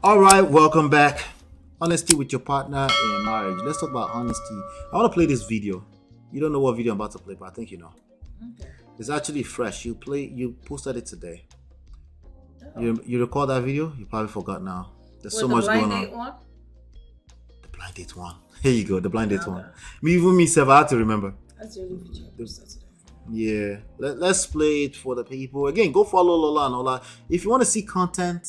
All right, welcome back. Honesty with your partner in marriage. Let's talk about honesty. I want to play this video. You don't know what video I'm about to play, but I think you know. Okay. It's actually fresh. You posted it today. Oh. You record that video? You probably forgot now. There's so much going on. One? The blind date one. Here you go, the blind date one. Even myself, I had to remember. That's the only video I posted today. Yeah. Let's play it for the people. Again, go follow Lola Ola. If you want to see content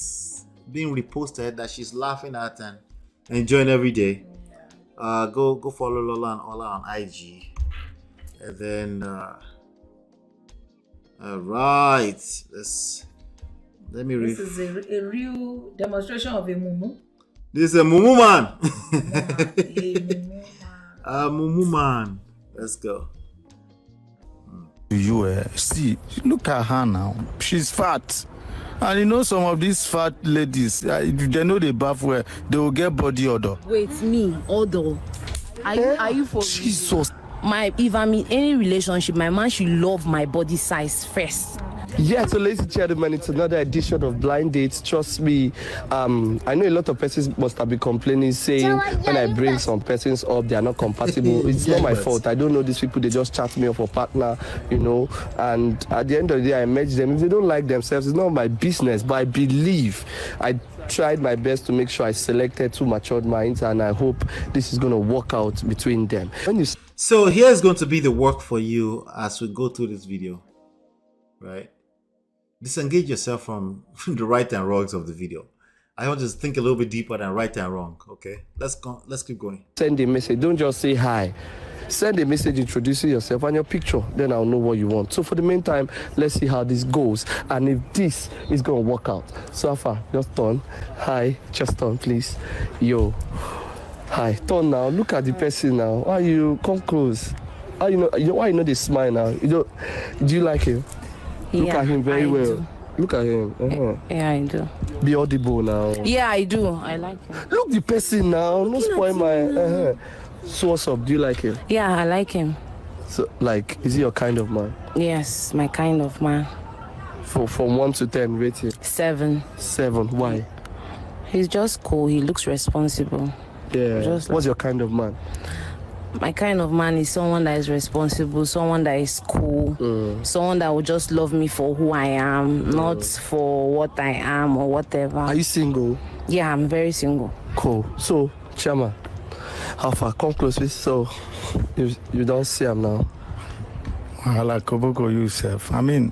being reposted that she's laughing at and enjoying every day, go follow Lola Ola on IG. And then all right, let me read. This is a real demonstration of a mumu. This is a mumu man. A mumu man. Let's go. You see, look at her now. She's fat. And you know some of these fat ladies, they know they bath where they will get body odor. Wait, me, odor? Are you for Jesus? If I'm in any relationship, my man should love my body size first. Yeah, so ladies and gentlemen, it's another edition of Blind Dates. Trust me, I know a lot of persons must have been complaining, saying when I bring some persons up, they are not compatible. It's not my fault. I don't know these people. They just chat me up for partner, you know. And at the end of the day, I match them. If they don't like themselves, it's not my business. But I believe I tried my best to make sure I selected two matured minds, and I hope this is going to work out between them. So here's going to be the work for you as we go through this video, right? Disengage yourself from the right and wrongs of the video. I want to think a little bit deeper than right and wrong. Okay, let's keep going. Send a message. Don't just say hi. Send a message introducing yourself and your picture. Then I'll know what you want. So for the meantime, let's see how this goes and if this is gonna work out. So far, just turn. Hi, just turn, please. Yo. Hi, turn now. Look at the person now. Why you come close? Why you know they smile now? Do you like him? Look at him very well. Do. Look at him. Yeah, I do. Be audible now. Yeah, I do. I like him. Look the person now. No spoil my. So what's up? Do you like him? Yeah, I like him. So like, is he your kind of man? Yes, my kind of man. From 1 to 10, rate him. 7. 7. Why? He's just cool. He looks responsible. Yeah. What's your kind of man? My kind of man is someone that is responsible, someone that is cool, someone that will just love me for who I am, not for what I am or whatever. Are you single? Yeah, I'm very single. Cool. So, Chama, how far? Come close, please. So, you don't see him now. I like Koboko yourself. I mean,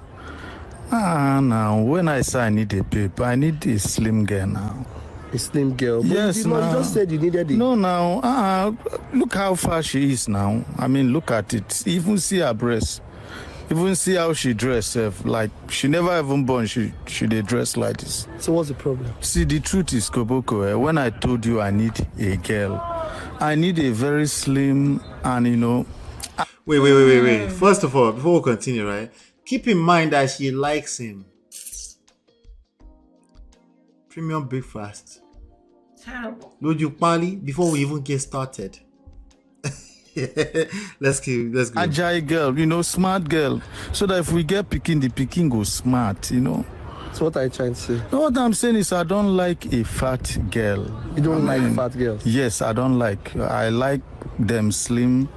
now when I say I need a babe, I need a slim girl now. A slim girl. But yes, you just said you needed it. No, now, look how far she is now. I mean, look at it. Even see her breast. Even see how she dress. Like she never even born. She dey dress like this. So what's the problem? See, the truth is, Koboko. When I told you I need a girl, I need a very slim and Wait. First of all, before we continue, right? Keep in mind that she likes him. Premium breakfast. Terrible. Loju Pali, before we even get started. Let's go. Agile girl, smart girl. So that if we get picking, the picking goes smart, So what are you trying to say? No, what I'm saying is I don't like a fat girl. You don't like fat girls? Yes, I don't like. I like them slim,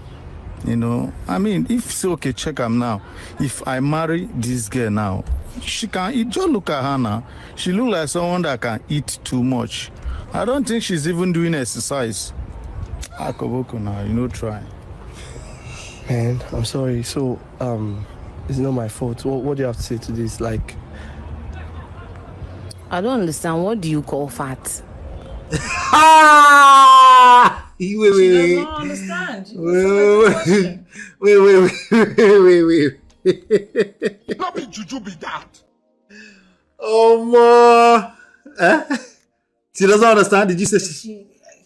I mean, if it's okay, check them now. If I marry this girl now, she can eat. Just look at her now. She look like someone that can eat too much. I don't think she's even doing exercise. Akoboko now, try. Man, I'm sorry. So, it's not my fault. What do you have to say to this? Like, I don't understand. What do you call fat? Wait. She does not understand. Wait. Not be juju be that. Oh ma. She doesn't understand. Did you say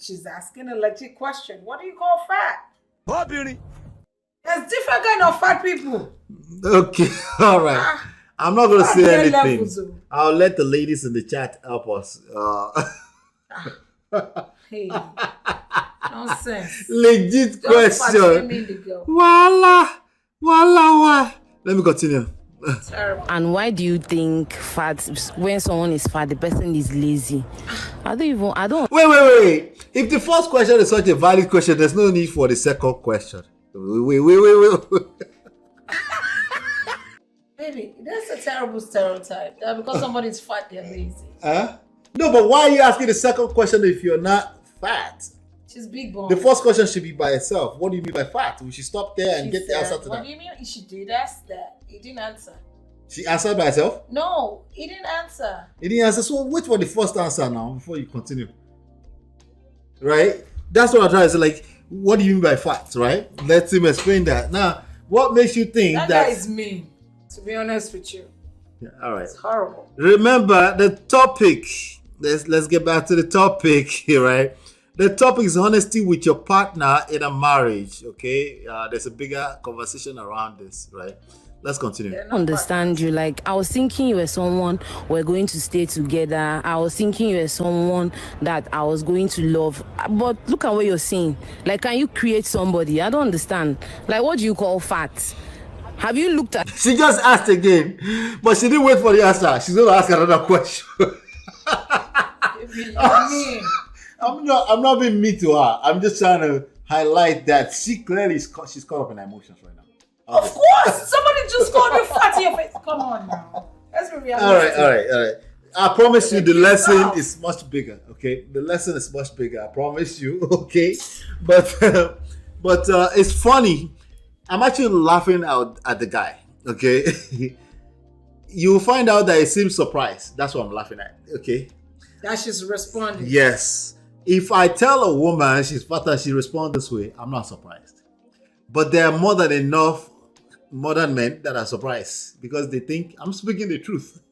She's asking a legit question. What do you call fat? what beauty? There's different kind of fat people. Okay, all right. I'm not gonna say anything. Levels. I'll let the ladies in the chat help us. Hey, nonsense. Legit Just question. Voila. Let me continue. Terrible. And why do you think when someone is fat, the person is lazy? I don't. Wait. If the first question is such a valid question, there's no need for the second question. Wait. Baby, that's a terrible stereotype. That because somebody's fat, they're lazy. No, but why are you asking the second question if you're not fat? She's big bone. The first question should be by itself. What do you mean by fat? We should stop there and She get the said, answer to what that. do you mean? She did ask that. He didn't answer. She answered by herself? No, he didn't answer. He didn't answer. So wait for the first answer now before you continue. Right? That's what I'm trying to say. Like, what do you mean by fat? Right? Let him explain that. Now, what makes you think That guy is mean, to be honest with you. Yeah, all right. It's horrible. Remember the topic. Let's get back to the topic here, right? The topic is honesty with your partner in a marriage. Okay, there's a bigger conversation around this, right? Let's continue. I understand you. Like, I was thinking you were someone we're going to stay together. I was thinking you were someone that I was going to love. But look at what you're saying. Like, can you create somebody? I don't understand. Like, what do you call fat? Have you looked at? She just asked again, but she didn't wait for the answer. She's going to ask another question. I'm not being mean to her. I'm just trying to highlight that she clearly she's caught up in her emotions right now. Of course, somebody just called you fat in your face. Come on now. Let's be realistic. All right. I promise you the lesson is much bigger, okay? The lesson is much bigger, I promise you, okay? But it's funny. I'm actually laughing out at the guy, okay? You'll find out that he seems surprised. That's what I'm laughing at, okay? That she's responding. Yes. If I tell a woman she's fat and she responds this way, I'm not surprised. But there are more than enough modern men that are surprised because they think I'm speaking the truth.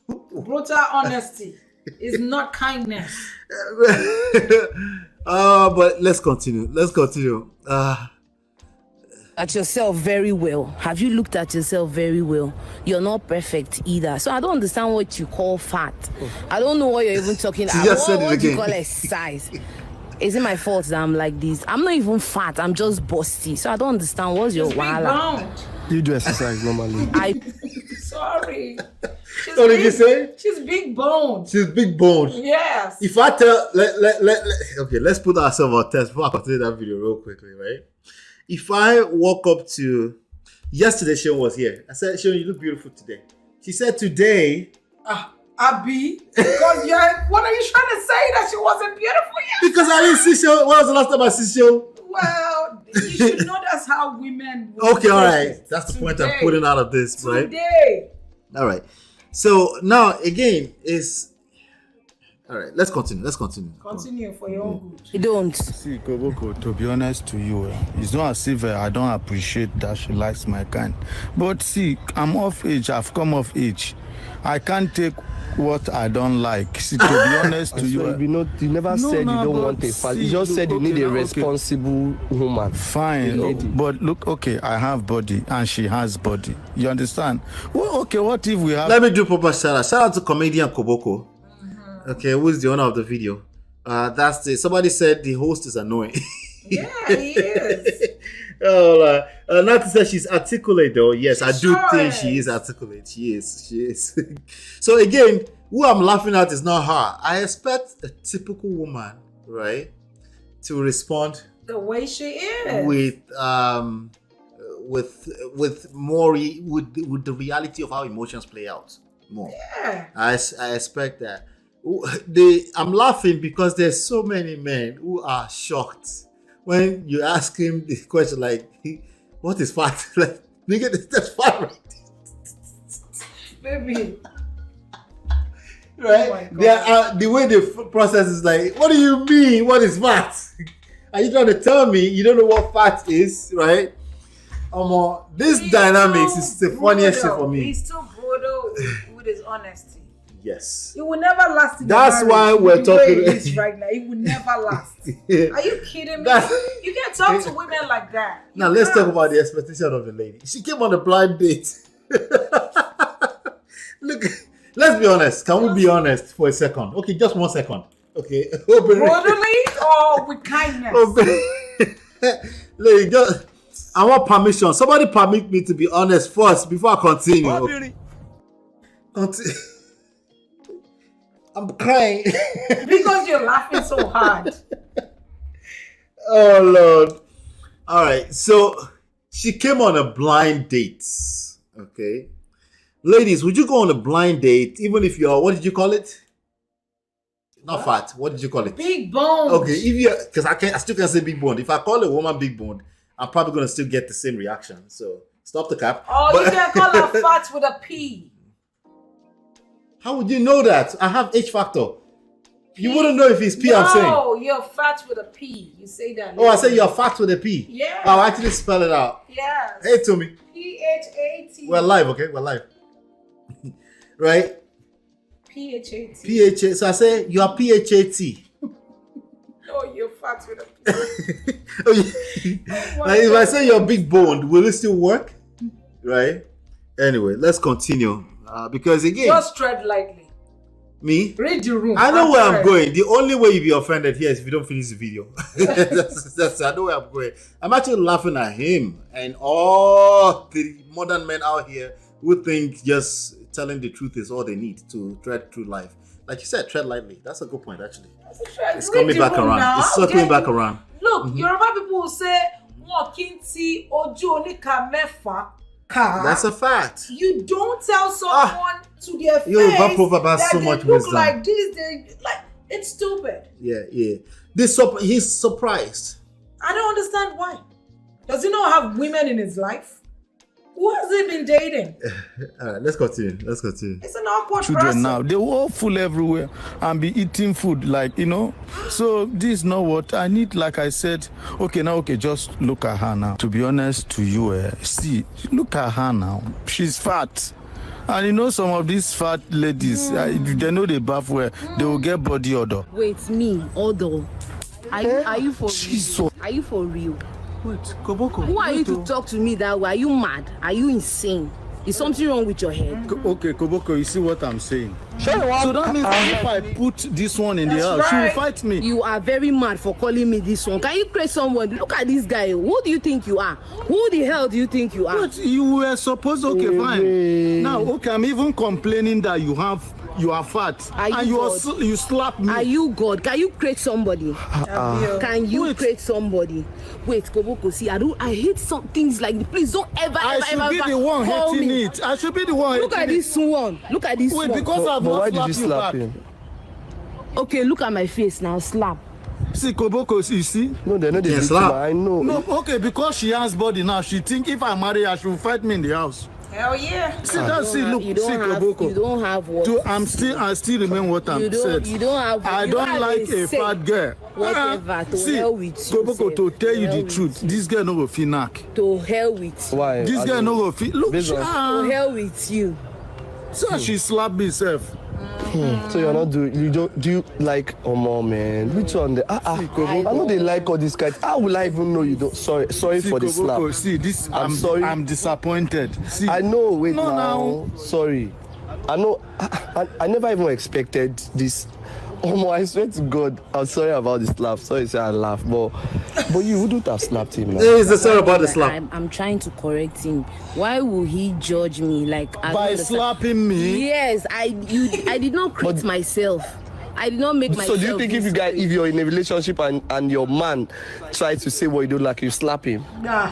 Brutal honesty is not kindness. But let's continue. At yourself very well. Have you looked at yourself very well? You're not perfect either. So I don't understand what you call fat. I don't know what you're even talking about. Just said it what do you again. call a size? Is it my fault that I'm like this? I'm not even fat. I'm just busty. So I don't understand. What's your She's big wahala? boned. You do exercise normally. Sorry. What did you say? She's big boned. She's big boned. Yes. If I tell, okay, let's put ourselves on test before I continue that video real quickly, right? If I walk up to, yesterday Sharon was here. I said, Sharon, you look beautiful today. She said, today. Abby, because what are you trying to say that she wasn't beautiful yet? Because I didn't see Sharon. When was the last time I see Sharon? Well, you should know that's how women. Okay, all right. That's the point I'm putting out of this, right? Today. All right. So now again is all right. Let's continue. Continue for your own good. You don't. See, Koboko, to be honest to you, it's not as if I don't appreciate that she likes my kind. But see, I'm of age. I've come of age. I can't take what I don't like. See, to be honest to you, You never said you don't want a fat. You just said you need a responsible woman. Fine, but look, okay, I have body and she has body. You understand? Well, okay, what if we have? Let me do proper shout out. Shout out to comedian Koboko. Okay, who's the owner of the video? Somebody said the host is annoying. Yeah, he is. Nati said she's articulate though. Yes, I do think she is articulate. She is. So again, who I'm laughing at is not her. I expect a typical woman, right, to respond The way she is. with more with the reality of how emotions play out more. Yeah. I expect that. I'm laughing because there's so many men who are shocked when you ask him the question like, what is fat? Like, nigga, that's fat, right? Baby. Right? Oh The way the process is like, what do you mean? What is fat? Are you trying to tell me you don't know what fat is, right? This dynamics is the funniest shit for me. He's too brutal with his honesty. Yes. It will never last. That's why we're talking. It is right now. It will never last. Are you kidding me? You can't talk to women like that. Now let's talk about the expectation of the lady. She came on a blind date. Look, let's be honest. Can we be honest for a second? Okay, just 1 second. Okay. Brutally or with kindness? Lady, I want permission. Somebody permit me to be honest first before I continue. I'm crying. Because you're laughing so hard. Oh Lord. All right. So she came on a blind date. Okay. Ladies, would you go on a blind date even if you're, what did you call it? Not fat. What did you call it? Big bone. Okay, if you, because I still can say big bone. If I call a woman big bone, I'm probably gonna still get the same reaction. So stop the cap. Oh, you can call her fat with a P. How would you know that? I have H factor. You wouldn't know if it's P. I'm saying. No, you're fat with a P. You say that. Oh, I say you're fat with a P. Yeah. I'll actually spell it out. Yes. Hey, Tommy. P-H-A-T. We're live, okay? We're live. Right? P-H-A-T. P-H-A. So I say you are P-H-A-T. Oh, you're fat with a P. Oh, yeah. Like if I say you're big boned, will it still work? Right? Anyway, let's continue. Because again, Just tread lightly. me, Read the room. I know where I'm going. The only way you'll be offended here is if you don't finish the video. that's I know where I'm going. I'm actually laughing at him and all the modern men out here who think just telling the truth is all they need to tread through life. Like you said, tread lightly. That's a good point, actually. It's coming back around. Now. It's circling back around. Look, Yoruba people will say, "Mokinti oju onika mefa ka." That's a fact. You don't tell someone to their face Yoruba proverb has that so they much look wisdom. like this. They like it's stupid. Yeah. He's surprised. I don't understand why. Does he not have women in his life? Who has he been dating? All right, let's continue. It's an awkward Children person. now, they were all full everywhere and be eating food, like, you know. So this is not what I need. Like I said, okay, just look at her now. To be honest to you, see, look at her now. She's fat. And you know, some of these fat ladies, if they know they bath well, they will get body odor. Wait, me, Odo. Are you for real? Are you for real? Wait, Koboko. Who are you to talk to me that way? Are you mad? Are you insane? Is something wrong with your head? Okay, Koboko, you see what I'm saying? So that means if I put this one in the house, she will fight me. You are very mad for calling me this one. Can you create someone? Look at this guy. Who do you think you are? Who the hell do you think you are? But you were supposed, fine. Now, I'm even complaining that you are fat. And you slap me. Are you God? Can you create somebody? Can you create somebody? Wait, Koboko, see, I hate some things like this. Please don't ever, I should be the one hating it. I should be the one Look at this one. Look at this one. Wait, because I've But why not did you slapped you slap back. him? Okay, look at my face now. Slap. See, Koboko, you see? No, they're not the Yeah, victim. slap. I know. No, okay, because she has body now, she think if I marry her, she will fight me in the house. Hell yeah. See, that's see, look, see, Koboko. You don't have what? I still remember what I'm said. You don't have. I you don't have like a say. fat girl. Whatever, to See, hell with you, Koboko, to sef. tell you Hell the with truth, you. this girl no go fit knack. To hell with you. Why? This girl no go fit. Look, Based on- To hell with you. so she slapped me self. So you're not do you like man? Which one? I know they like all these guys. How will I even know you don't? Sorry See, for the slap. Koboko, see, this, I'm sorry. I'm disappointed. See, I know. Wait No, now. Sorry. I know. I never even expected this. I swear to God, I'm sorry about the slap. Sorry, say I laugh, but you wouldn't have slapped him. Man. There is a story about the slap. I'm trying to correct him. Why would he judge me? Like I don't by understand. slapping me. Yes, I did not create myself. I did not make myself. So do you think if you're in a relationship and your man tries to say what you don't like, you slap him? Nah.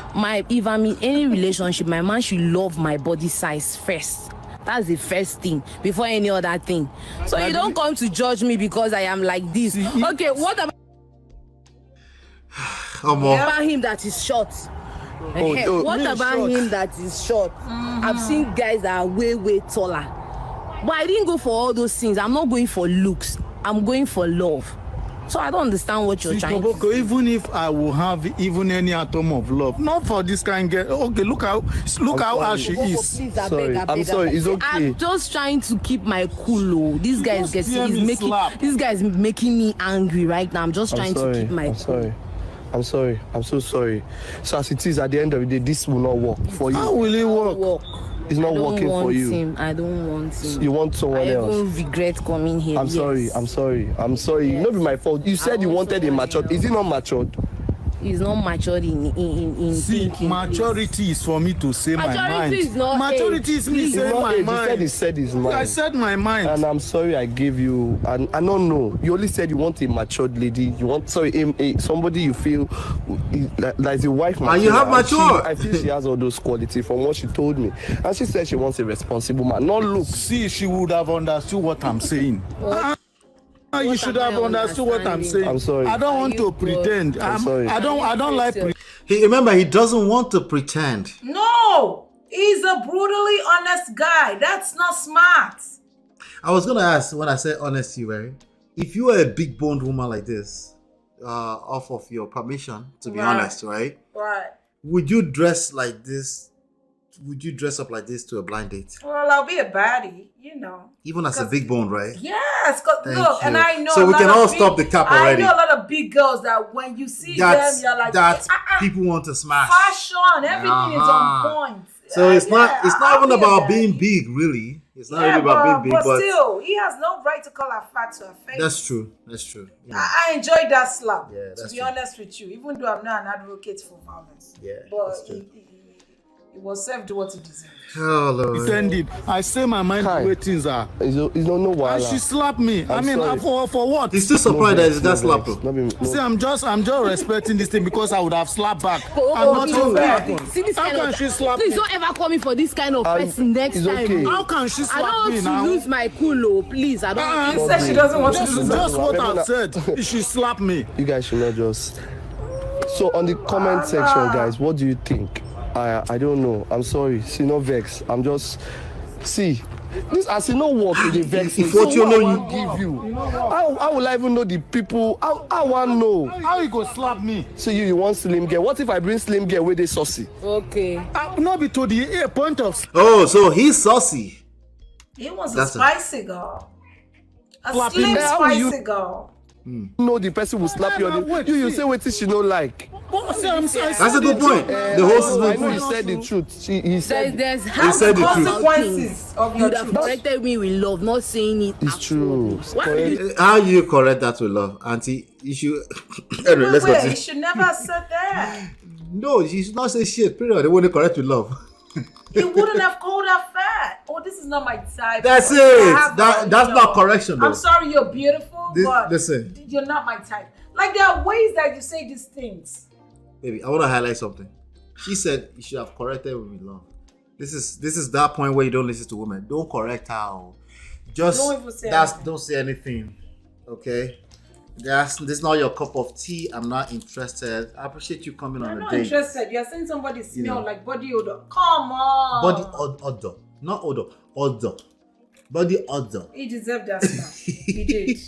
If I'm in any relationship, my man should love my body size first. That's the first thing before any other thing. So you don't come to judge me because I am like this. Okay, what about him that is short? What about him that is short? I've seen guys that are way taller. But I didn't go for all those things. I'm not going for looks. I'm going for love. So I don't understand what you're trying to Koboko, say. even if I will have even any atom of love, not for this kind of girl. Okay, look how she Koboko, is. please, I Sorry, beg, I I'm beg, sorry, I beg. it's okay. I'm just trying to keep my cool. This guy is Just hear me slap. this guy is making me angry right now. I'm just trying to keep my cool. I'm sorry. I'm so sorry. So as it is, at the end of the day, this will not work for you. How will it work? It's not working for you. I don't want him. You want someone I else. even regret coming here. I'm sorry. Yes. I'm sorry. Yes. Not be my fault. You said you wanted a matured. Is it not matured? is not matured in See, thinking. maturity is for me to say my mind. Maturity is not Maturity age, is me please. saying my He mind. said his mind. I said my mind. And I'm sorry I gave you, and I don't know. You only said you want a matured lady. You want somebody you feel like a wife. And you have mature. I feel she has all those qualities from what she told me. And she said she wants a responsible man. Not look. See, she would have understood what I'm saying. You should have understood what I'm saying. I'm sorry. I don't want to pretend. I'm sorry. I don't like Remember, he doesn't want to pretend. No, he's a brutally honest guy. That's not smart. I was gonna ask when I said honesty, right? If you were a big boned woman like this, off of your permission, to be honest, right? Right. Would you dress like this? Would you dress up like this to a blind date? Well, I'll be a baddie, you know. Even as a big bone, right? Yes, cause Thank look, you. and I know. So a we lot can of all big- stop the cap already. I know a lot of big girls that when you see them, you're like, that people want to smash. fashion, everything is on point. So it's not I'll even be a about baddie. being big, really. It's not Yeah, really about being big, but still, he has no right to call her fat to her face. that's true. That's true. Yeah. I enjoyed that slap. Yeah, to that's be true. honest with you, even though I'm not an advocate for violence. Yeah, but that's true. he was served what he deserved. Oh Lord. pretending. I say my mind the way things are. It's no And wahala. she slapped me. I mean, sorry. for what? He's still surprised that his got slapped. See, I'm just respecting this thing because I would have slapped back. Oh, And oh, nothing oh, will oh, happen. see this How kind can of- she slap Please me? don't ever call me for this kind of person next it's time. okay. How can she I slap don't me want to now? lose my cool, oh, please. I don't want She to. said she doesn't want to This lose is her. just what I said. She slapped me. You guys should not just. So on the comment section, guys, what do you think? I don't know. I'm sorry. See, no vex. I'm just see. This as you know work with the vex. If So what you what know I you wan give you. How will I even know the people? I want know. How you go slap me? So you want slim girl? What if I bring slim girl with they saucy? Okay. Not be to the point of Oh, so he's saucy. He wants That's a a- spicy girl. A Slapping slim her. How will you- spicy girl. No, the person will slap you on wait, the. You see. say what she no like. That's a good point. The host is I good know he point. said the truth. He said There's said the truth. Consequences of your You'd have truth. corrected me with love, not saying it. it's true. Why would you- How you correct that with love, Auntie? You should. Anyway, let's Wait, he continue. should never have said that. No, you should not say shit. Period. They want to correct with love. He wouldn't have called her fat. Oh, this is not my type. That's I it. have That's no- not correction, though. I'm sorry, you're beautiful, but Listen, you're not my type. Like there are ways that you say these things. baby, I want to highlight something. She said you should have corrected with love. This is that point where you don't listen to women. Don't correct her. Oh. Just Don't even say anything. don't say anything. Okay. This is not your cup of tea. I'm not interested. I appreciate you coming I'm on a not date. interested. You're saying somebody smell know. like body odor. Come on. Body odor, not odor. Body odor. He deserved that smell. He did.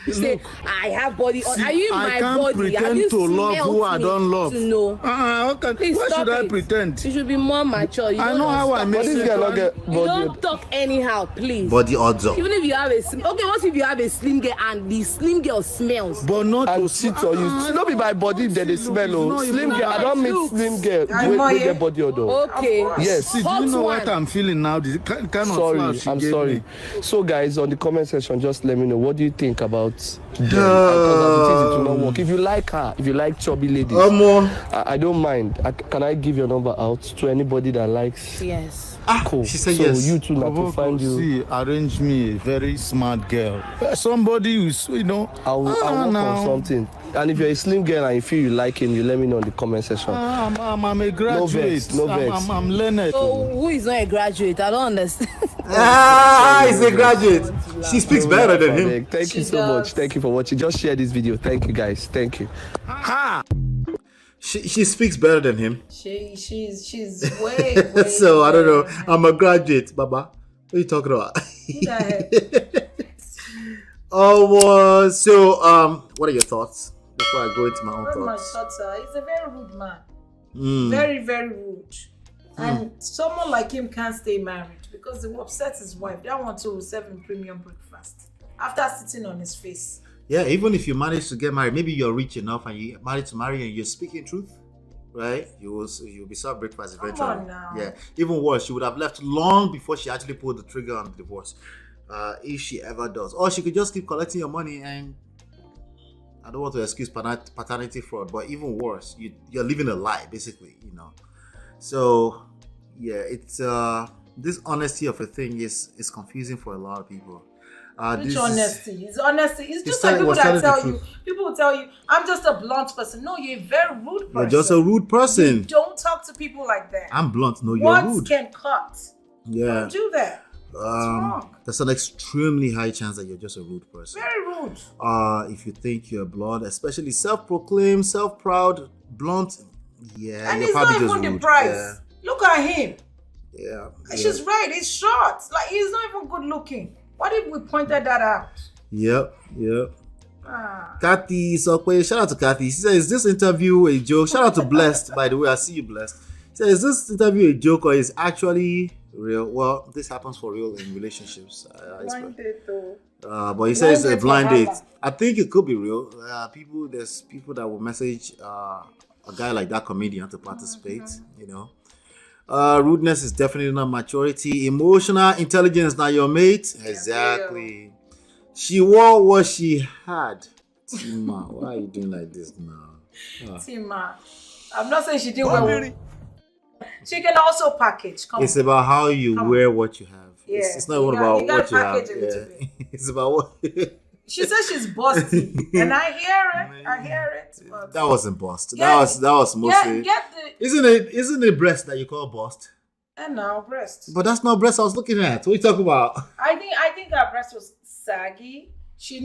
You say, I have body. Are you in I my can't body? Have pretend you to love smelled who I me don't love. To know. Okay. Please Why stop should I it. pretend? You should be more mature. You I don't know how I stop make But it. this guy not get You body. don't talk anyhow, please. Body odor. Even if you have a slim, okay, what if you have a slim girl and the slim girl smells? But not And to shit on you. Not be by body that they smell. Oh, No, slim it's girl. I don't meet slim girl. I Wait, know, get body odor. Okay. Yes. See, do Hot you know one. what I'm feeling now? The kind of Sorry, slap she I'm gave sorry. me. So, guys, on the comment section, just let me know what do you think about them. Because as it is, it will not work. If you like her, if you like chubby ladies, I don't mind. Can I give your number out to anybody that likes? Yes. Cool. She said so yes. you two not to find you. See, arrange me a very smart girl. Somebody who's, I'll work on now. something. And if you're a slim girl and you feel you like him, you let me know in the comment section. I'm a graduate. No vex. I'm learned. So who is not a graduate? I don't understand. He's a graduate. She speaks better than him. Thank you She so much. does. Thank you for watching. Just share this video. Thank you, guys. Thank you. She speaks better than him. She's way. So I don't know. better. I'm a graduate, Baba. What are you talking about? Who the heck? So what are your thoughts before I go into my own Very much thoughts? thought so. He's a very rude man. Very, very rude. And someone like him can't stay married because it will upset his wife. That one too will serve him premium breakfast after sitting on his face. Yeah, even if you manage to get married, maybe you're rich enough and you manage to marry and you're speaking truth, right? You'll be served breakfast eventually. on now. Yeah, even worse, she would have left long before she actually pulled the trigger on the divorce, if she ever does. Or she could just keep collecting your money and I don't want to excuse paternity fraud, but even worse, you're living a lie, basically, you know. So, yeah, it's this honesty of a thing is confusing for a lot of people. Which honesty? It's honesty. It's just like people that tell you. People will tell you, "I'm just a blunt person." No, you're a very rude person. You're just a rude person. You don't talk to people like that. I'm blunt. No, you're Words rude. can cut. Yeah. Don't do that. It's wrong. There's an extremely high chance that you're just a rude person. Very rude. If you think you're blunt, especially self-proclaimed, self-proud, blunt, yeah, And you're he's probably not just even rude. the price. Yeah. Look at him. Yeah. She's right. He's short. Like, he's not even good looking. What if we pointed that out? Yep. Kathy, shout out to Kathy. She says, "Is this interview a joke?" Shout out to Blessed, by the way. I see you, Blessed. She says, "Is this interview a joke or is actually real?" Well, this happens for real in relationships. Blind date, though. But he says a blind date. I think it could be real. There's people that will message a guy like that comedian to participate. You know, rudeness is definitely not maturity. Emotional intelligence, not your mate. Exactly. She wore what she had. Tima, why are you doing like this now? Tima, I'm not saying she did well. She can also package. It's about how you wear what you have. Yeah. It's not even about what you have. Bit. It's about what. She says she's busty, and I hear it. But that wasn't bust. That was mostly. Isn't it breast that you call bust? And now breast. But that's not breast I was looking at. What are you talking about? I think her breast was saggy.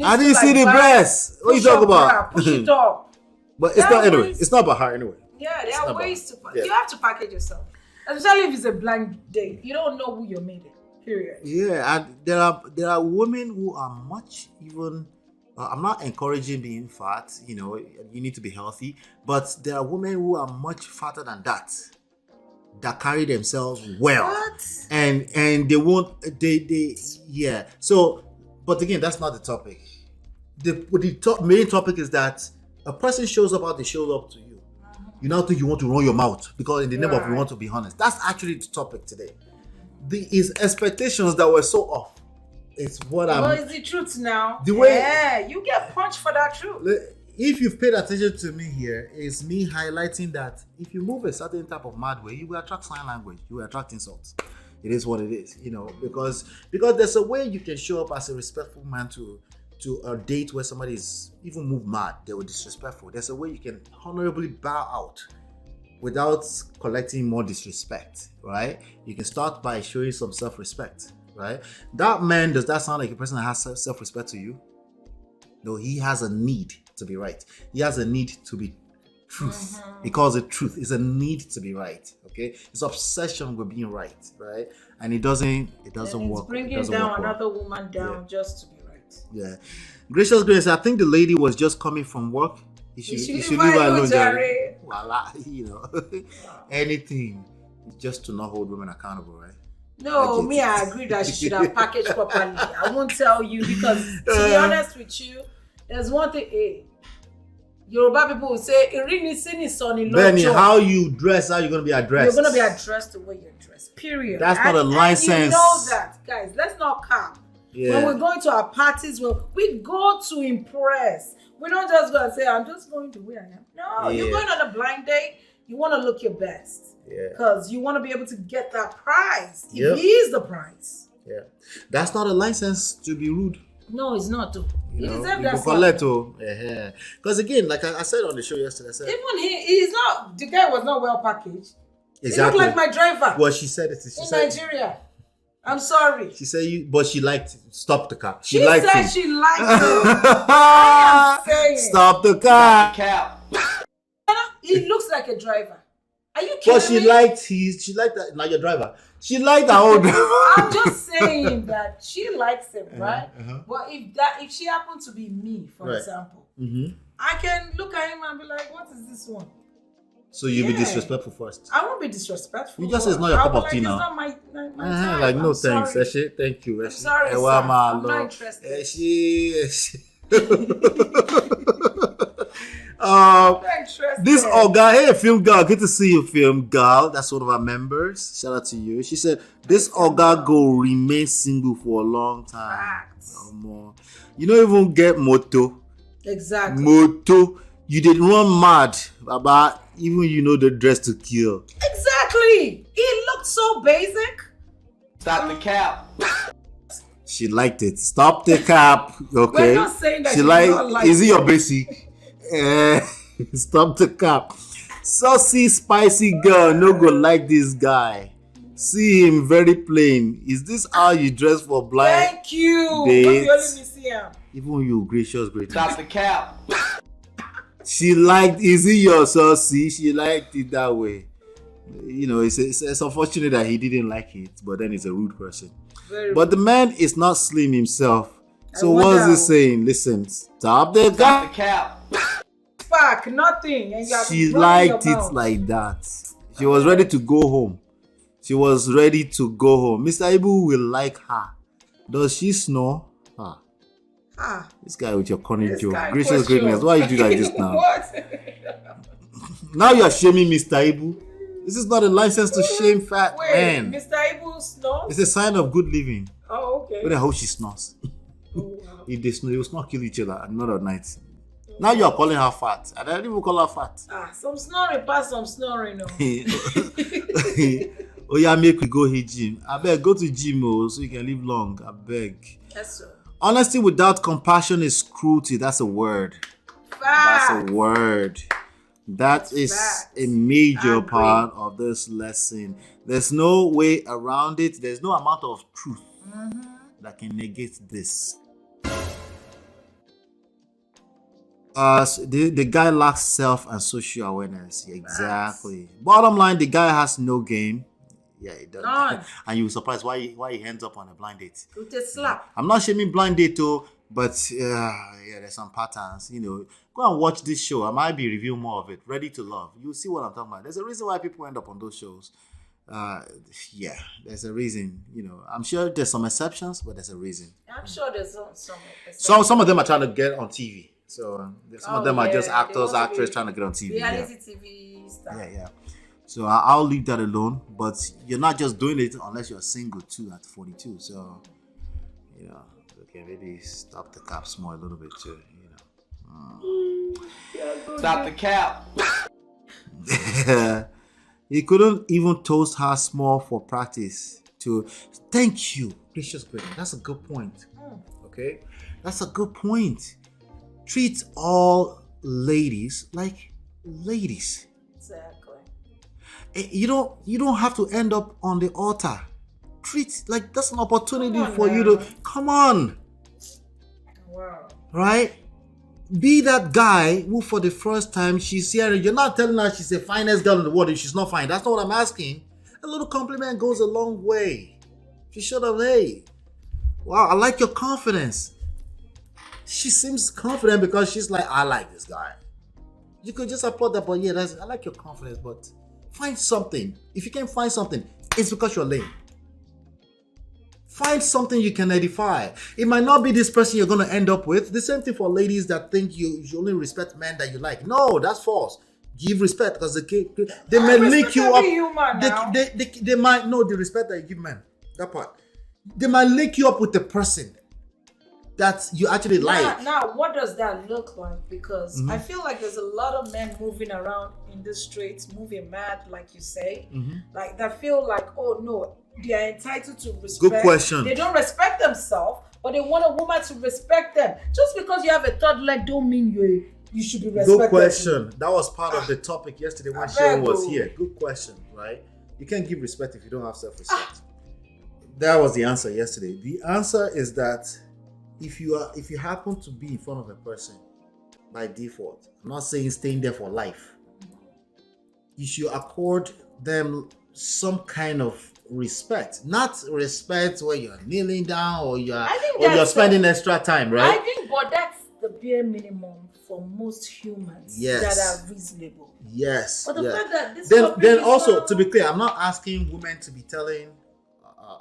I didn't see the breast. What are you talking about? Push it up. But it's not anyway. It's not about her anyway. Yeah, there are ways to. You have to package yourself, especially if it's a blind date. You don't know who you're meeting. Period. Yeah, and there are women who are much even. I'm not encouraging being fat. You know, you need to be healthy. But there are women who are much fatter than that carry themselves well. What? And they won't. Yeah. So, but again, that's not the topic. The main topic is that a person shows up how they show up to you. You now think you want to run your mouth because in the name of you want to be honest. That's actually the topic today. His expectations that were so off. It's what I'm. Well, it's the truth now. The way, you get punched for that truth. If you've paid attention to me here, it's me highlighting that if you move a certain type of mad way, you will attract sign language. You will attract insults. It is what it is, you know, because there's a way you can show up as a respectful man to a date where somebody is even move mad, they were disrespectful. There's a way you can honorably bow out without collecting more disrespect, right? You can start by showing some self-respect, right? That man, does that sound like a person that has self-respect to you? No, he has a need to be right. He has a need to be truth. He calls it truth. It's a need to be right. Okay, it's obsession with being right, and it doesn't work. It's bringing down another woman down just to be right. Yeah, Gracious Grace. I think the lady was just coming from work. You should leave her alone, Jerry. Voila, you know, anything just to not hold women accountable, right? No, I agree that she should have packaged properly. I won't tell you because, to be honest with you, there's one thing. Yoruba people will say, Benny, how you dress, how you're going to be addressed. You're going to be addressed the way you're dressed, period. That's not a license. And you know that, guys. Let's not cap. Yeah. When we're going to our parties, we go to impress. We don't just go and say, I'm just going to where I am. No, you're going on a blind date. You want to look your best. Because you want to be able to get that prize. If he is the prize. Yeah. That's not a license to be rude. No, it's not too. Because again, like I said on the show yesterday, even he's not. The guy was not well packaged. Exactly. He looked like my driver. Well, she said it. Nigeria. I'm sorry. She said but she liked it. Stop the car. She liked it. She liked it. I am saying. Stop the car. He looks like a driver. Are you kidding me? But she liked that. Now your driver. She liked her own driver. I'm just saying that she likes him, right? But if she happened to be me, for example, I can look at him and be like, "What is this one?" So you'll be disrespectful first. I won't be disrespectful. You just say it's not your cup of tea now. It's not my time. Like no thanks, Eshe. Thank you. I'm sorry, sir. I'm not interested. This Oga, hey film girl, good to see you, film girl. That's one of our members. Shout out to you. She said this Oga go remain single for a long time. No more. You don't even get moto. Exactly. Moto. You did run mad about even you know the dress to kill. Exactly. He looked so basic. Stop the cap. She liked it. Stop the cap. Okay. We're not saying that she she did like. not like Is it it. your basic? Stop the cap. Saucy, spicy girl. No go like this guy. See him very plain. Is this how you dress for blind? Thank you. Dates. You only see him. Even you, gracious, great. Stop the cap. She liked. Is it your saucy? She liked it that way. You know, it's unfortunate that he didn't like it, but then he's a rude person. But the man is not slim himself. So what's he saying? Listen, stop the Stop the cap. cap. Fuck, nothing. And you are She running liked your it mouth. like that. She was ready to go home. She was ready to go home. Mr. Ibu will like her. Does she snore? Ah, This guy with your corny this joke. guy Gracious question. greatness. Why you do like this now? What? Now you are shaming Mr. Ibu. This is not a license to shame fat Wait, men. Mr. Ibu snores? It's a sign of good living. Oh, okay. But I hope she snores. Oh, wow. If they snore, they will not kill each other at middle of night. Now you are calling her fat. I don't even call her fat. Ah, some snoring past some snoring. No. Oh yeah, make we go hit gym. I beg, go to gym so you can live long. I beg. Yes, sir. Honesty without compassion is cruelty. That's a word. That's a word. That is Facts. a major Agree. part of this lesson. There's no way around it. There's no amount of truth that can negate this. The guy lacks self and social awareness. Exactly. Bottom line, the guy has no game. Yeah, he doesn't. None. And you're surprised why he ends up on a blind date. With a slap. I'm not shaming blind date though, but yeah, there's some patterns. You know, go and watch this show. I might be reviewing more of it. Ready to Love. You'll see what I'm talking about. There's a reason why people end up on those shows. Yeah, there's a reason. You know, I'm sure there's some exceptions, but there's a reason. I'm sure there's some. Some of them are trying to get on TV. So some of them are just they actors, want to actresses be trying to get on TV. reality TV stuff. Yeah. So I'll leave that alone. But you're not just doing it unless you're single too at 42. So, you know, okay, maybe stop the caps more a little bit too. You know. Stop the cap. He couldn't even toast her small for practice to thank you, gracious greatness. That's a good point. Okay, that's a good point. Treat all ladies like ladies. Exactly. You don't have to end up on the altar. Treat like that's an opportunity Come on for you now. to come on, Wow. right? Be that guy who for the first time she's hearing. You're not telling her she's the finest girl in the world if she's not fine. That's not what I'm asking. A little compliment goes a long way. She should have, hey, wow, I like your confidence. She seems confident because she's like, I like this guy. You could just applaud that, but yeah, I like your confidence, but find something. If you can't find something, it's because you're lame. Find something you can edify. It might not be this person you're going to end up with. The same thing for ladies that think you only respect men that you like. No, that's false. Give respect because they may link you up. Human now. They might know the respect that you give men. That part. They might link you up with the person that you actually like. Now, what does that look like? Because I feel like there's a lot of men moving around in the streets, moving mad, like you say, like that feel like, oh no, they are entitled to respect. Good question. They don't respect themselves, but they want a woman to respect them. Just because you have a third leg, don't mean you should be respected. Good question. That was part of the topic yesterday when Sharon was beg. here. Good question, right? You can't give respect if you don't have self-respect. That was the answer yesterday. The answer is that if you happen to be in front of a person by default, I'm not saying staying there for life, you should accord them some kind of respect. Not respect where you're kneeling down or you're spending extra time, right? I think, but that's the bare minimum for most humans that are reasonable. Yes. But the fact that this then also, to be clear, I'm not asking women to be telling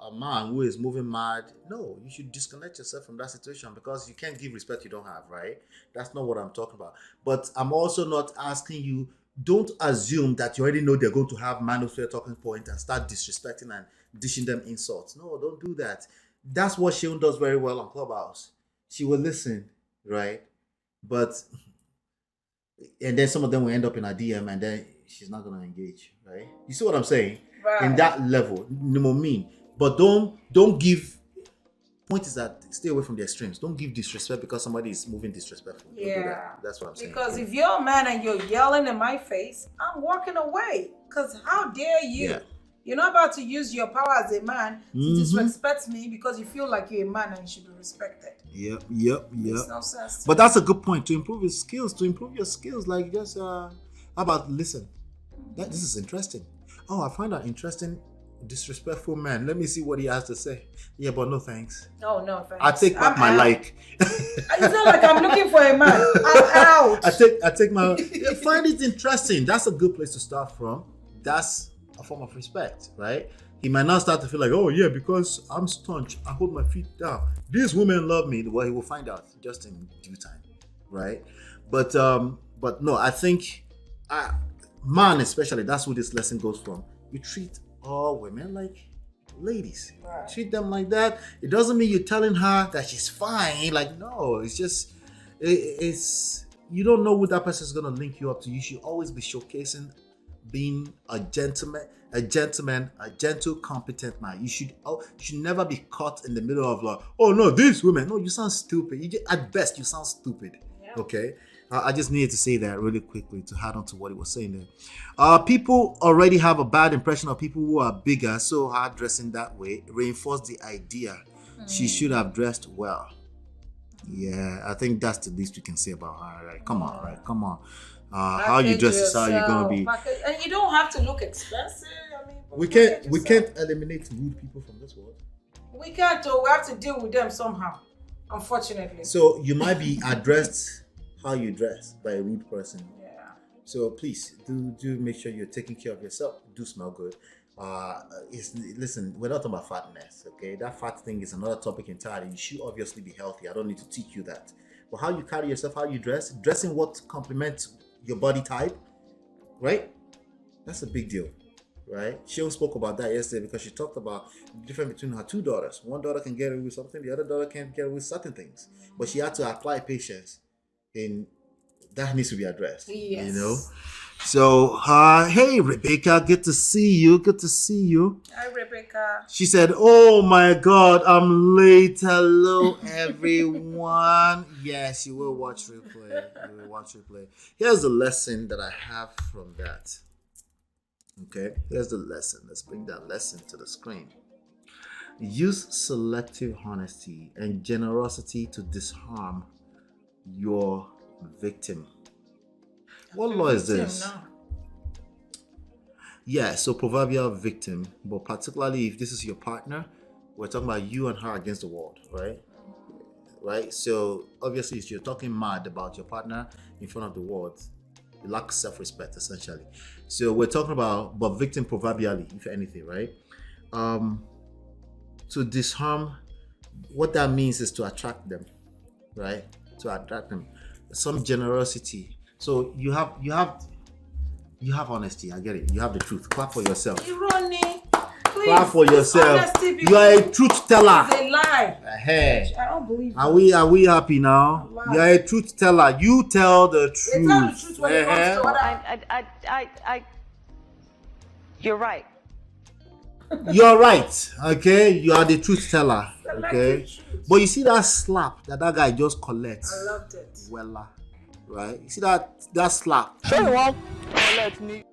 a man who is moving mad, no, you should disconnect yourself from that situation because you can't give respect you don't have, right? That's not what I'm talking about. But I'm also not asking you, don't assume that you already know they're going to have manosphere talking point and start disrespecting and dishing them insults. No, don't do that. That's what Shaun does very well on Clubhouse. She will listen, right? but and then some of them will end up in a DM, and then she's not gonna engage, right? You see what I'm saying? Right. In that level, you know what I mean. But don't give. Point is that stay away from the extremes. Don't give disrespect because somebody is moving disrespectful. Don't do Yeah, that. That's what I'm saying. Because if you're a man and you're yelling in my face, I'm walking away. Because how dare you? Yeah. You're not about to use your power as a man to disrespect me because you feel like you're a man and you should be respected. Yep. Makes no sense. But that's a good point to improve your skills. Like just how about listen? This is interesting. Oh, I find that interesting. Disrespectful man. Let me see what he has to say. Yeah, but no thanks. No thanks. I take back my like. It's not like I'm looking for a man. I'm out. I take my. Find it interesting. That's a good place to start from. That's a form of respect, right? He might not start to feel like, oh yeah, because I'm staunch, I hold my feet down. These women love me. Well, he will find out just in due time, right? But no, I think, man, especially, that's who this lesson goes from. You treat all women like ladies. Right. Treat them like that. It doesn't mean you're telling her that she's fine. Like, no, it's just it's you don't know who that person is gonna link you up to. You should always be showcasing being a gentleman, a gentle, competent man. You should never be caught in the middle of like, oh no, these women. No, you sound stupid. At best, you sound stupid. Yeah. Okay. I just needed to say that really quickly to add on to what he was saying there. People already have a bad impression of people who are bigger, so her dressing that way reinforce the idea she should have dressed well. Yeah, I think that's the least we can say about her. Right? Come on. How you dress is how you're gonna be. And you don't have to look expensive. I mean, we can't eliminate rude people from this world. We can't. We have to deal with them somehow. Unfortunately. So you might be addressed how you dress by a rude person. Yeah. So please do make sure you're taking care of yourself. Do smell good. Listen, we're not talking about fatness, okay? That fat thing is another topic entirely. You should obviously be healthy. I don't need to teach you that. But how you carry yourself, how you dressing what complements your body type, right? That's a big deal, right? She spoke about that yesterday because she talked about the difference between her two daughters. One daughter can get away with something, the other daughter can't get away with certain things. But she had to apply patience. And that needs to be addressed. Yes. You know. So, hey Rebecca, good to see you. Hi Rebecca. She said, "Oh my God, I'm late. Hello everyone." Yes, you will watch replay. Here's the lesson that I have from that. Okay, here's the lesson. Let's bring that lesson to the screen. Use selective honesty and generosity to disarm your victim. What law is this? No. Yeah, so proverbial victim, but particularly if this is your partner, we're talking about you and her against the world, right? Right? So obviously, if you're talking mad about your partner in front of the world, you lack self-respect, essentially. So we're talking about, but victim proverbially, if anything, right? To disarm, what that means is to attract them, right? To attract them. Some generosity. So you have honesty. I get it. You have the truth. Clap for yourself. Irony. Please. Clap for yourself. You are a truth teller. It's a lie. Hey. I don't believe it. Are we happy now? You are a truth teller. You tell the truth. They tell the truth when it comes to what You're right. You're right. Okay, you are the truth teller. Okay, but you see that slap that guy just collects. I loved it. Wella, right? You see that slap. Sure you won't let me.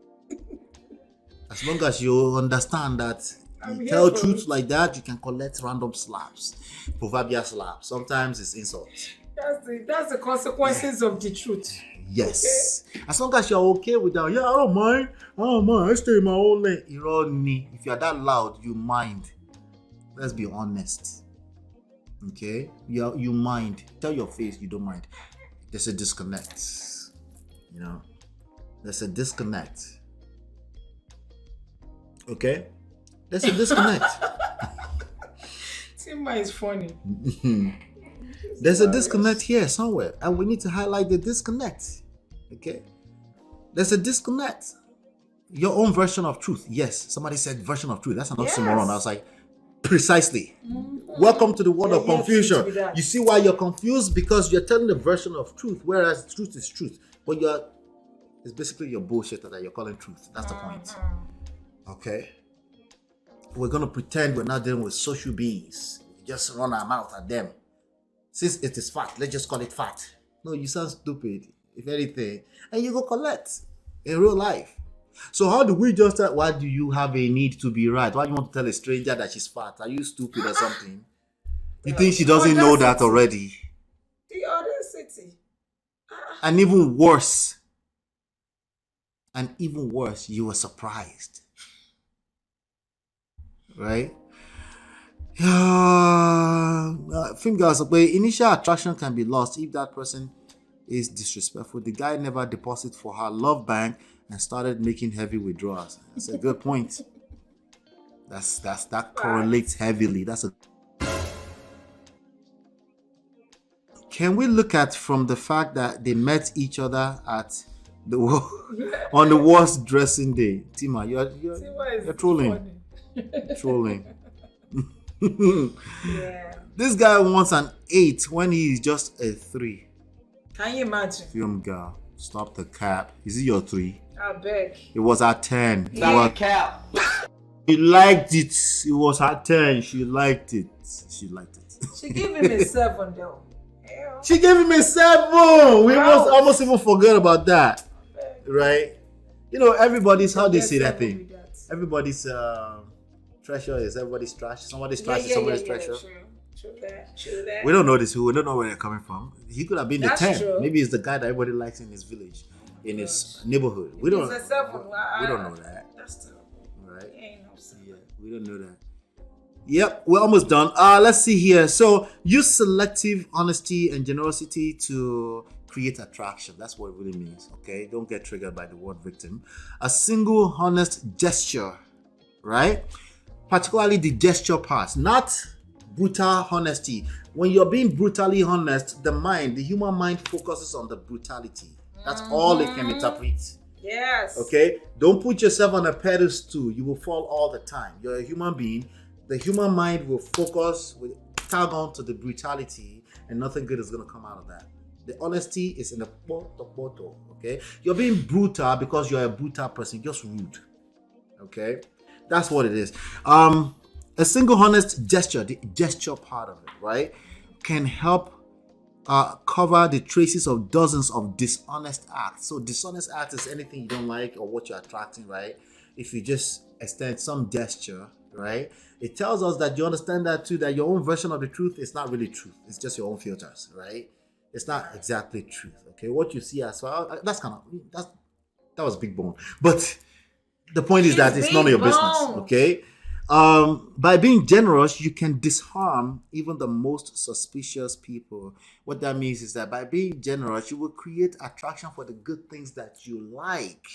As long as you understand that you tell truth like that, you can collect random slaps, proverbial slaps. Sometimes it's insults. That's the consequences of the truth. Yes. Okay. As long as you're okay with that, yeah, I don't mind. I stay in my own lane. If you're that loud, you mind. Let's be honest. Okay? You mind. Tell your face you don't mind. There's a disconnect. You know? There's a disconnect. Okay? There's a disconnect. Tima is funny. There's a disconnect here somewhere, and we need to highlight the disconnect. Okay? There's a disconnect. Your own version of truth. Yes, somebody said version of truth. That's an oxymoron. I was like, Precisely. Welcome to the world of Yeah, confusion. to that. You see why you're confused? Because you're telling a version of truth, whereas truth is truth. But it's basically your bullshit that you're calling truth. That's the point. Okay? We're going to pretend we're not dealing with social beings. Just run our mouth at them. Since it is fact, let's just call it fact. No, you sound stupid, if anything. And you go collect in real life. So how do we just why do you have a need to be right? Why do you want to tell a stranger that she's fat? Are you stupid or something? You think she doesn't know that already? The audacity. And even worse, you were surprised. Right? Film girls, initial attraction can be lost if that person is disrespectful. The guy never deposited for her love bank and started making heavy withdrawals. That's a good point. That correlates heavily. Can we look at from the fact that they met each other at on the worst dressing day? Tima, you're trolling. Trolling. Yeah. This guy wants an 8 when he is just a 3. Can you imagine? Film girl, stop the cap. Is it your 3? I beg. It was at 10. Stop the cap. She liked it. It was at 10. She liked it. She gave him a 7 though. She gave him a 7. We almost even forgot about that. Right? You know, everybody's, how they say that thing? Everybody's treasure is everybody's trash. Somebody's trash is somebody's treasure. True that. We don't know this. We don't know where they're coming from. He could have been That's the 10. true. Maybe he's the guy that everybody likes in his village, in his neighborhood. We don't. It's a 7. We don't know that. That's true. Right? He ain't no 7. Yeah, we don't know that. Yep, we're almost done. Let's see here. So use selective honesty and generosity to create attraction. That's what it really means. Okay, don't get triggered by the word victim. A single honest gesture, right? Particularly the gesture part, not brutal honesty. When you're being brutally honest, the human mind focuses on the brutality. That's all it can interpret. Yes. Okay? Don't put yourself on a pedestal. You will fall all the time. You're a human being. The human mind will tag on to the brutality, and nothing good is going to come out of that. The honesty is in the bottle. Okay? You're being brutal because you're a brutal person. You're just rude. Okay? That's what it is. A single honest gesture, the gesture part of it, right, can help cover the traces of dozens of dishonest acts. So dishonest act is anything you don't like or what you're attracting, right? If you just extend some gesture, right, it tells us that you understand that too, that your own version of the truth is not really truth. It's just your own filters, right? It's not exactly truth, okay? What you see as well, that was big bone. But the point is that it's none of your business, okay? By being generous, you can disarm even the most suspicious people. What that means is that by being generous, you will create attraction for the good things that you like,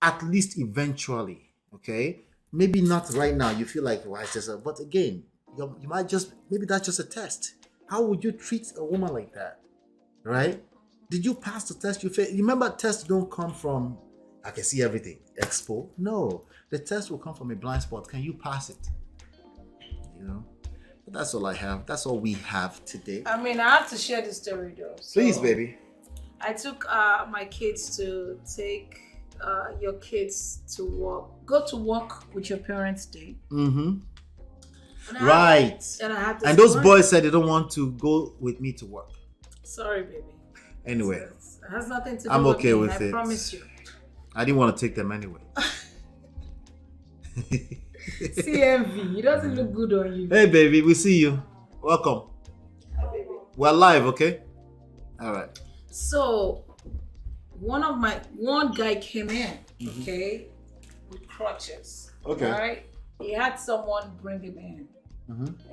at least eventually, okay? Maybe not right now. You feel like, why is this? But again, you might maybe that's just a test. How would you treat a woman like that, right? Did you pass the test? You remember, tests don't come from, I can see everything, expo. No, the test will come from a blind spot. Can you pass it? You know, but that's all I have. That's all we have today. I mean, I have to share this story though. So Please, baby. I took my kids to take your kids to work. Go to work with your parents' day. Mm-hmm. Right. And those boys said they don't want to go with me to work. Sorry, baby. Anyway, it has nothing to do I'm with okay me. with I it. promise you. I didn't want to take them anyway. CMV, it doesn't look good on you. Hey, baby, we see you. Welcome. Hi, baby. We're live, okay? All right. So, one guy came in, okay, with crutches. Okay. All right. He had someone bring him in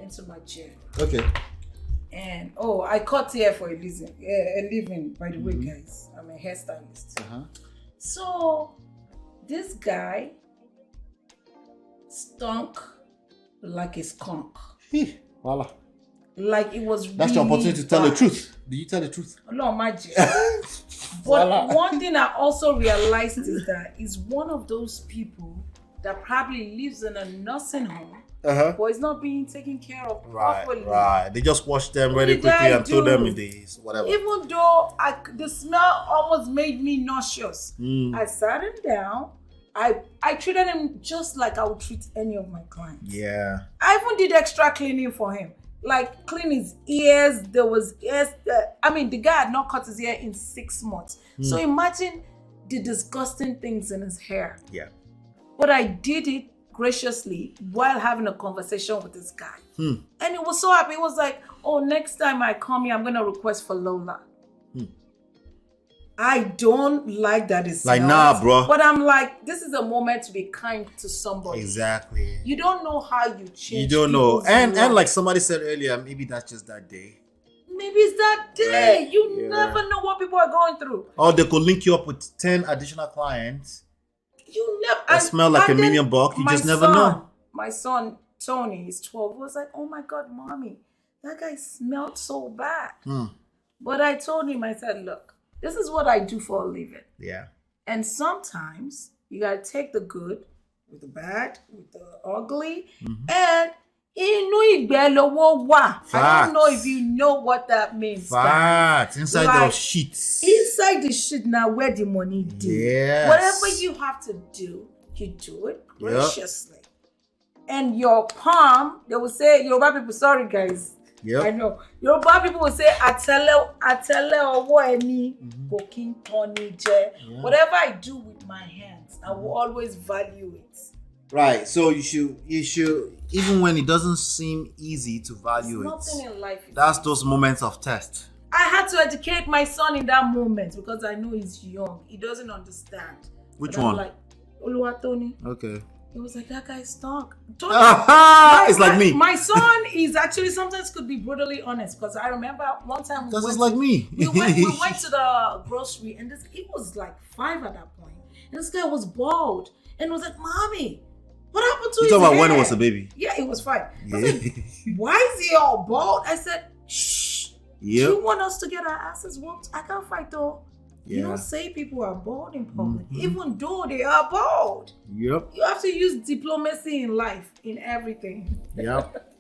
into my chair. Okay. And I cut hair for a living, by the way, guys. I'm a hairstylist. So this guy stunk like a skunk. Voila. Like it was. That's really your opportunity to tell the truth. Did you tell the truth? No, magic. But one thing I also realized is that he's one of those people that probably lives in a nursing home but it's not being taken care of properly. Right. They just wash them really quickly and throw them in the whatever. Even though the smell almost made me nauseous, I sat him down. I treated him just like I would treat any of my clients. Yeah. I even did extra cleaning for him. Like clean his ears. There was ears. The guy had not cut his hair in 6 months. So imagine the disgusting things in his hair. Yeah. But I did it graciously while having a conversation with this guy. And he was so happy. He was like, oh, next time I come here, I'm going to request for Lola. I don't like that it's like, nah, bro. But I'm like, this is a moment to be kind to somebody. Exactly. You don't know how you change. You don't know. And like somebody said earlier, maybe that's just that day. Maybe it's that day. Right. You never know what people are going through. Or they could link you up with 10 additional clients. You never. That smell like $1 million. You just never know. My son, Tony, he's 12, was like, oh my God, mommy, that guy smelled so bad. But I told him, I said, look, this is what I do for a living. Yeah. And sometimes you gotta take the good with the bad, with the ugly, and I don't know if you know what that means. Facts. Inside Like, those sheets. Inside the shit now where the money do. Yes. Whatever you have to do, you do it graciously. And your palm, they will say, Yoruba people, sorry guys. Yep. I know. Yoruba people will say, atele owo eni kokin toni je. Whatever I do with my hands, I will always value it. Right. So you should, even when it doesn't seem easy to value Nothing in life is that's those moments of test. I had to educate my son in that moment because I know he's young. He doesn't understand. Which but one? I'm like, Oluwatoni. Okay. He was like, that guy stunk. It's like me. My son is actually sometimes could be brutally honest because I remember one time That's just like me. we went to the grocery and he was like 5 at that point. And this guy was bald and was like, Mommy, what happened to You his talking about hair? when he was a baby? Yeah, he was 5. Yeah. I was like, why is he all bald? I said, shh. Yep. Do you want us to get our asses whooped? I can't fight though. Yeah. You don't say people are bald in public, even though they are bald. Yep. You have to use diplomacy in life, in everything. Yep.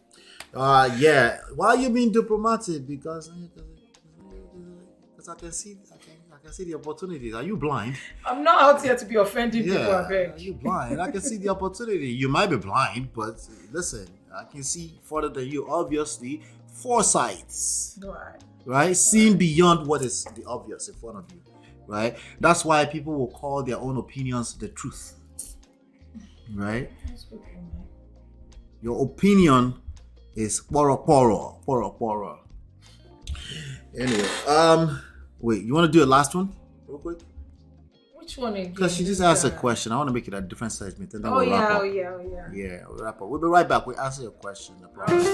Yeah. Why are you being diplomatic? Because I can see the opportunities. Are you blind? I'm not out here to be offending people, I Are beg. you blind? I can see the opportunity. You might be blind, but listen, I can see further than you. Obviously, foresights. Right? Seeing beyond what is the obvious in front of you. Right? That's why people will call their own opinions the truth. Right? Your opinion is poro. Anyway, wait, you want to do a last one real quick? Which one again? Because she just asked a question. I want to make it a different segment and then we'll wrap up. Yeah, Yeah, we'll wrap up. We'll be right back. We'll answer your question. No problem.